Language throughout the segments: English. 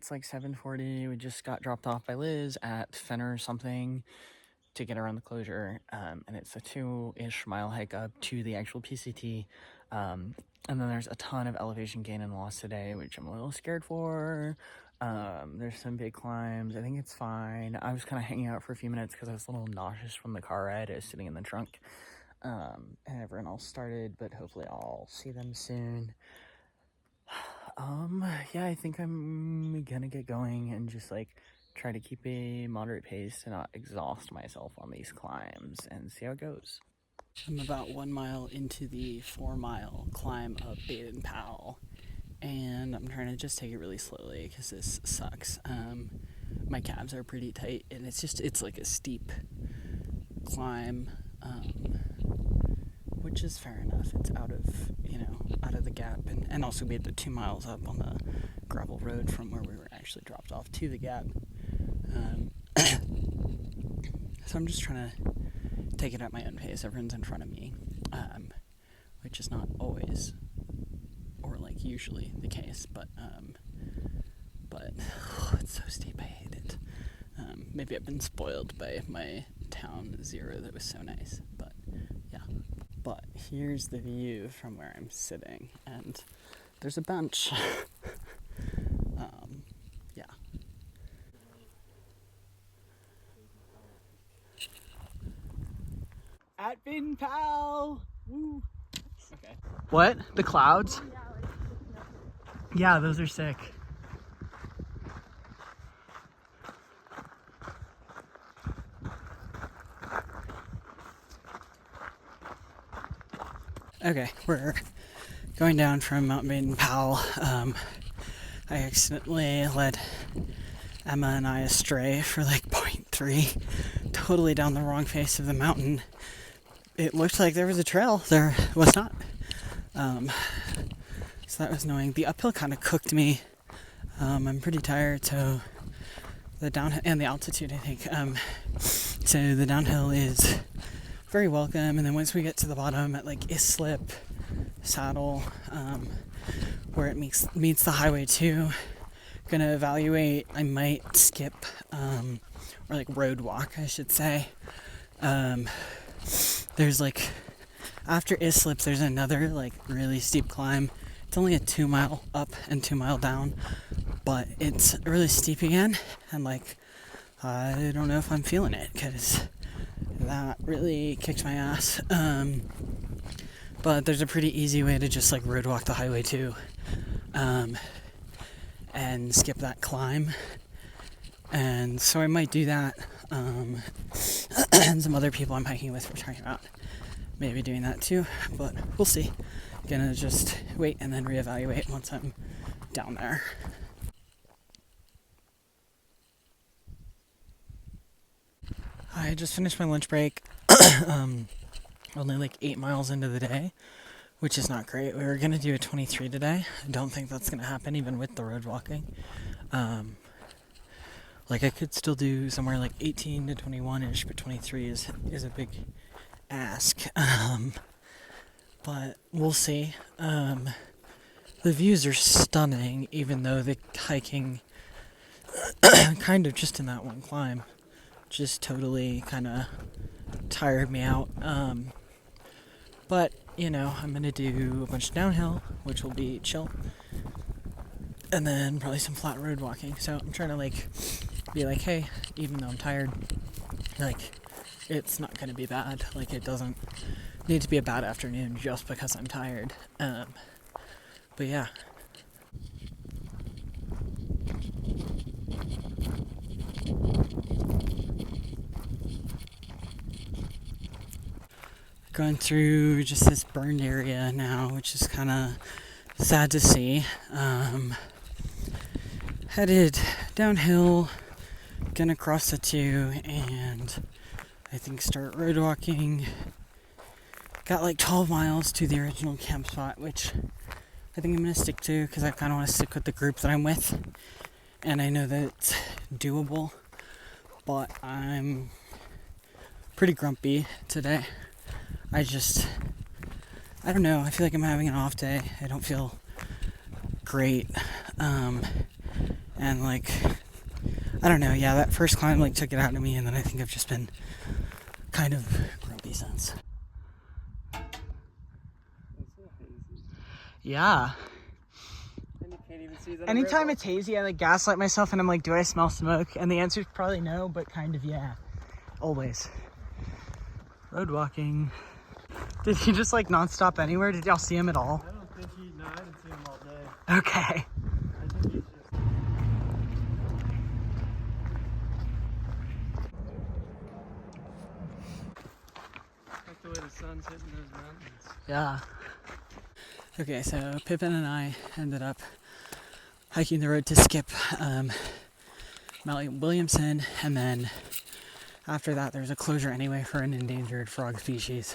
It's like 7:40. We just got dropped off by Liz at Fenner or something to get around the closure, and it's a 2-ish mile hike up to the actual PCT. And then there's a ton of elevation gain and loss today, which I'm a little scared for. There's some big climbs. I think it's fine. I was kind of hanging out for a few minutes because I was a little nauseous from the car ride. I was sitting in the trunk. And everyone else started, but hopefully I'll see them soon. Yeah, I think I'm gonna get going and just like try to keep a moderate pace to not exhaust myself on these climbs and see how it goes. I'm about 1 mile into the 4-mile climb up Baden-Powell, and I'm trying to just take it really slowly because this sucks. My calves are pretty tight, and it's like a steep climb, which is fair enough. It's out of the gap, and also we had the 2 miles up on the gravel road from where we were actually dropped off to the gap. So I'm just trying to take it at my own pace. Everyone's in front of me, which is not always or like usually the case, but it's so steep. I hate it. Maybe I've been spoiled by my town zero that was so nice, but yeah. But here's the view from where I'm sitting, and there's a bench. Yeah. At Baden-Powell! Woo! Okay. What? The clouds? Yeah, those are sick. Okay, we're going down from Mount Baden-Powell. I accidentally led Emma and I astray for like 0.3, totally down the wrong face of the mountain. It looked like there was a trail. There was not. So that was annoying. The uphill kind of cooked me. I'm pretty tired, so the downhill and the altitude, I think. So the downhill is very welcome, and then once we get to the bottom at like Islip Saddle, where it meets the highway 2, gonna evaluate. I might skip, or like road walk, I should say. There's like, after Islip, there's another like really steep climb. It's only a 2 mile up and 2 mile down, but it's really steep again, and like, I don't know if I'm feeling it, because that really kicked my ass. But there's a pretty easy way to just like road walk the highway 2, and skip that climb. And so I might do that. And some other people I'm hiking with were talking about maybe doing that too, but we'll see. Gonna just wait and then reevaluate once I'm down there. I just finished my lunch break. Only like 8 miles into the day, which is not great. We were gonna do a 23 today. I don't think that's gonna happen even with the road walking. Like I could still do somewhere like 18 to 21-ish, but 23 is a big ask. But we'll see. The views are stunning, even though the hiking kind of just in that one climb just totally kind of tired me out. But, I'm going to do a bunch of downhill, which will be chill. And then probably some flat road walking. So I'm trying to be like, hey, even though I'm tired, it's not going to be bad. It doesn't need to be a bad afternoon just because I'm tired. But yeah. Going through just this burned area now, which is kind of sad to see. Headed downhill, gonna cross the 2, and I think start road walking. Got like 12 miles to the original camp spot, which I think I'm gonna stick to because I kind of want to stick with the group that I'm with, and I know that it's doable, but I'm pretty grumpy today. I don't know, I feel like I'm having an off day. I don't feel great. And like, I don't know, yeah, that first climb like took it out of me, and then I think I've just been kind of grumpy since. Yeah. And you can't even see that. Anytime it's hazy, I like gaslight myself and I'm like, do I smell smoke? And the answer is probably no, but kind of yeah. Always. Road walking. Did he just like non-stop anywhere? Did y'all see him at all? I don't think no, I didn't see him all day. Okay. I think he's just... like the way the sun's hitting those mountains. Yeah. Okay, so Pippin and I ended up hiking the road to skip Mount Williamson, and then after that there's a closure anyway for an endangered frog species,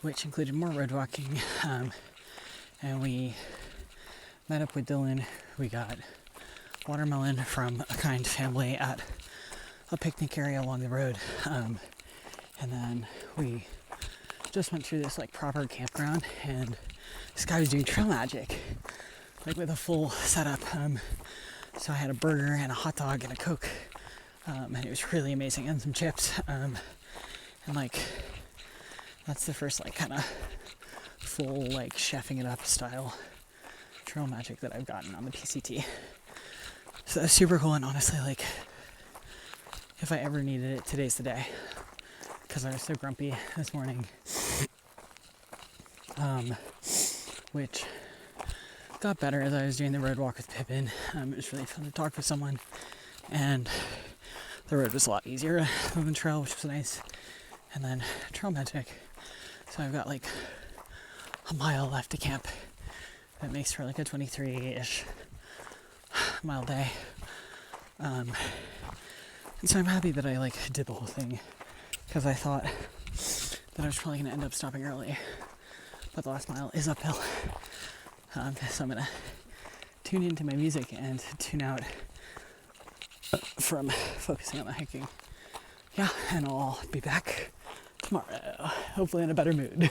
which included more road walking, and we met up with Dylan. We got watermelon from a kind family at a picnic area along the road, and then we just went through this like proper campground, and this guy was doing trail magic, like with a full setup. So I had a burger and a hot dog and a Coke, and it was really amazing, and some chips, and like that's the first like kind of full like chefing it up style trail magic that I've gotten on the PCT. So that's super cool, and honestly, like if I ever needed it, today's the day, because I was so grumpy this morning, which got better as I was doing the road walk with Pippin. It was really fun to talk with someone, and the road was a lot easier than the trail, which was nice. And then trail magic, so I've got like a mile left to camp. That makes for like a 23-ish mile day, and so I'm happy that I like did the whole thing, because I thought that I was probably going to end up stopping early, but the last mile is uphill. So I'm gonna tune into my music and tune out from focusing on the hiking. Yeah, and I'll be back tomorrow, hopefully in a better mood.